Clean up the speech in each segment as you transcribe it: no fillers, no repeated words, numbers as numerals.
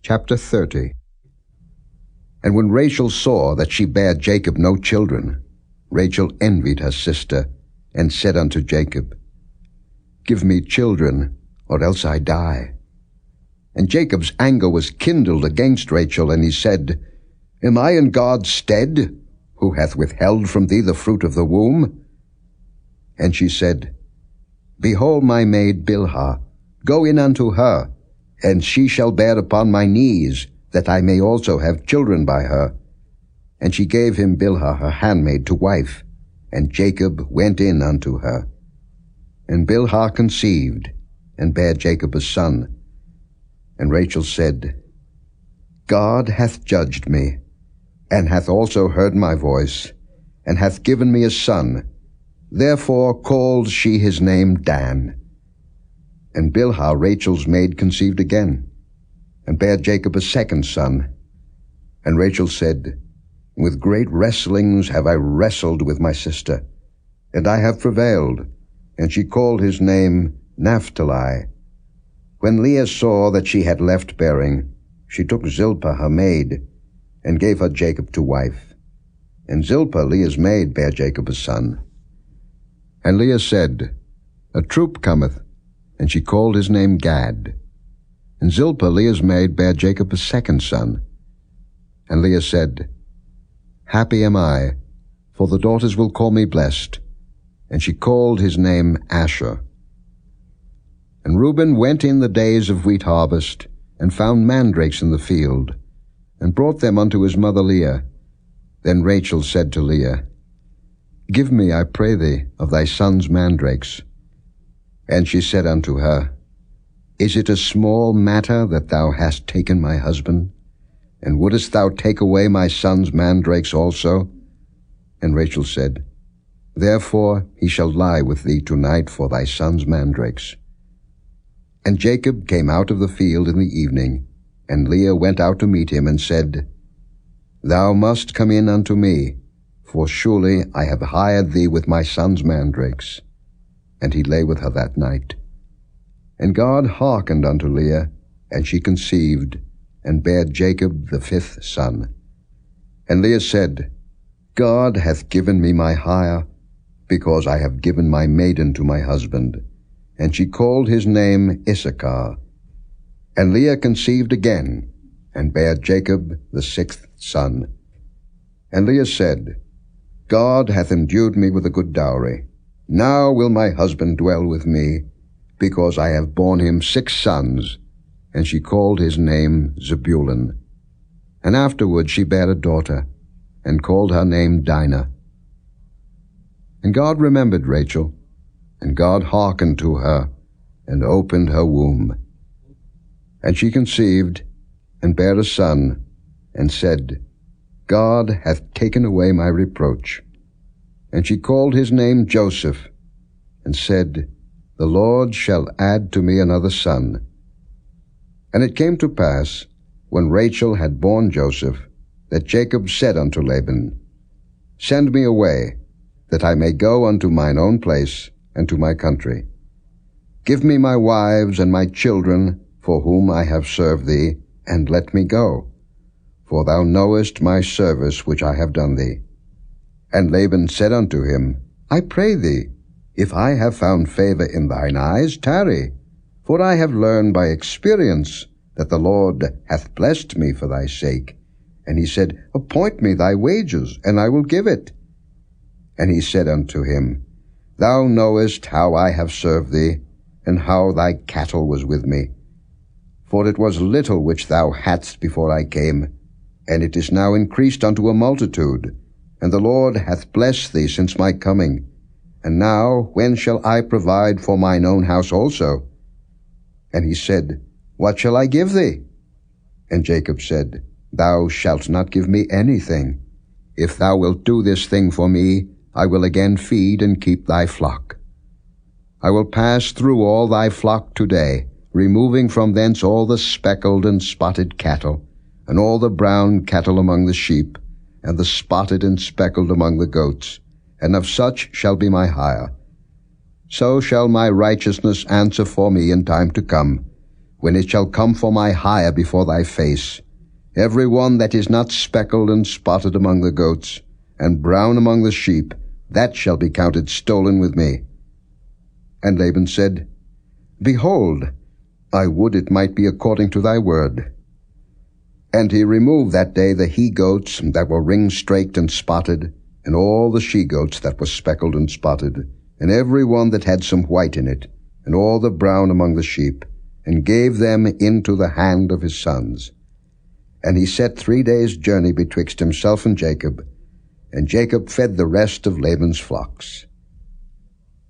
Chapter 30. And when Rachel saw that she bare Jacob no children, Rachel envied her sister, and said unto Jacob, Give me children, or else I die. And Jacob's anger was kindled against Rachel, and he said, Am I in God's stead, who hath withheld from thee the fruit of the womb? And she said, Behold my maid Bilhah, go in unto her, and she shall bear upon my knees, that I may also have children by her. And she gave him Bilhah her handmaid to wife, and Jacob went in unto her. And Bilhah conceived, and bare Jacob a son. And Rachel said, God hath judged me, and hath also heard my voice, and hath given me a son. Therefore called she his name Dan. And Bilhah Rachel's maid conceived again, and bare Jacob a second son. And Rachel said, With great wrestlings have I wrestled with my sister, and I have prevailed. And she called his name Naphtali. When Leah saw that she had left bearing, she took Zilpah her maid, and gave her Jacob to wife. And Zilpah Leah's maid bare Jacob a son. And Leah said, A troop cometh, and she called his name Gad. And Zilpah Leah's maid bare Jacob a second son. And Leah said, Happy am I, for the daughters will call me blessed. And she called his name Asher. And Reuben went in the days of wheat harvest, and found mandrakes in the field, and brought them unto his mother Leah. Then Rachel said to Leah, Give me, I pray thee, of thy son's mandrakes. And she said unto her, Is it a small matter that thou hast taken my husband? And wouldest thou take away my son's mandrakes also? And Rachel said, Therefore he shall lie with thee tonight for thy son's mandrakes. And Jacob came out of the field in the evening, and Leah went out to meet him, and said, Thou must come in unto me, for surely I have hired thee with my son's mandrakes. And he lay with her that night. And God hearkened unto Leah, and she conceived, and bare Jacob the fifth son. And Leah said, God hath given me my hire, because I have given my maiden to my husband. And she called his name Issachar. And Leah conceived again, and bare Jacob the sixth son. And Leah said, God hath endued me with a good dowry. Now will my husband dwell with me, because I have borne him 6 sons. And she called his name Zebulun. And afterward she bare a daughter, and called her name Dinah. And God remembered Rachel, and God hearkened to her, and opened her womb. And she conceived, and bare a son, and said, God hath taken away my reproach. And she called his name Joseph, and said, The Lord shall add to me another son. And it came to pass, when Rachel had borne Joseph, that Jacob said unto Laban, Send me away, that I may go unto mine own place, and to my country. Give me my wives and my children, for whom I have served thee, and let me go. For thou knowest my service which I have done thee. And Laban said unto him, I pray thee, if I have found favor in thine eyes, tarry. For I have learned by experience that the Lord hath blessed me for thy sake. And he said, Appoint me thy wages, and I will give it. And he said unto him, Thou knowest how I have served thee, and how thy cattle was with me. For it was little which thou hadst before I came, and it is now increased unto a multitude. And the Lord hath blessed thee since my coming. And now when shall I provide for mine own house also? And he said, What shall I give thee? And Jacob said, Thou shalt not give me anything. If thou wilt do this thing for me, I will again feed and keep thy flock. I will pass through all thy flock today, removing from thence all the speckled and spotted cattle, and all the brown cattle among the sheep, and the spotted and speckled among the goats, and of such shall be my hire. So shall my righteousness answer for me in time to come, when it shall come for my hire before thy face, every one that is not speckled and spotted among the goats, and brown among the sheep, that shall be counted stolen with me. And Laban said, Behold, I would it might be according to thy word. And he removed that day the he-goats that were ring-straked and spotted, and all the she-goats that were speckled and spotted, and every one that had some white in it, and all the brown among the sheep, and gave them into the hand of his sons. And he set 3 days' journey betwixt himself and Jacob fed the rest of Laban's flocks.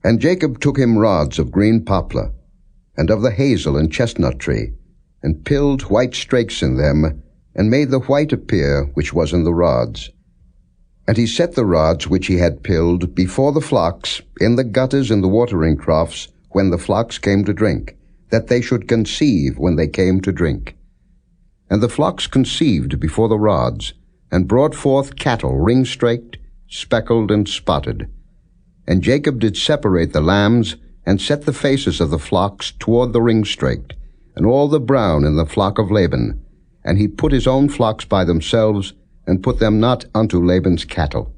And Jacob took him rods of green poplar, and of the hazel and chestnut tree, and pilled white strakes in them, and made the white appear which was in the rods. And he set the rods which he had pilled before the flocks in the gutters and the watering troughs when the flocks came to drink, that they should conceive when they came to drink. And the flocks conceived before the rods, and brought forth cattle ring-straked, speckled, and spotted. And Jacob did separate the lambs, and set the faces of the flocks toward the ring-straked, and all the brown in the flock of Laban. And he put his own flocks by themselves, and put them not unto Laban's cattle.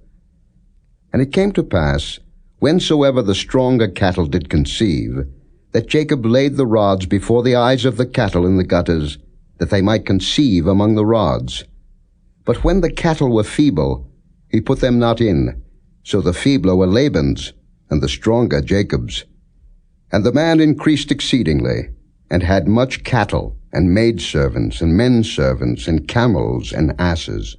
And it came to pass, whensoever the stronger cattle did conceive, that Jacob laid the rods before the eyes of the cattle in the gutters, that they might conceive among the rods. But when the cattle were feeble, he put them not in, so the feebler were Laban's, and the stronger Jacob's. And the man increased exceedingly, and had much cattle, and maidservants, and menservants, and camels, and asses.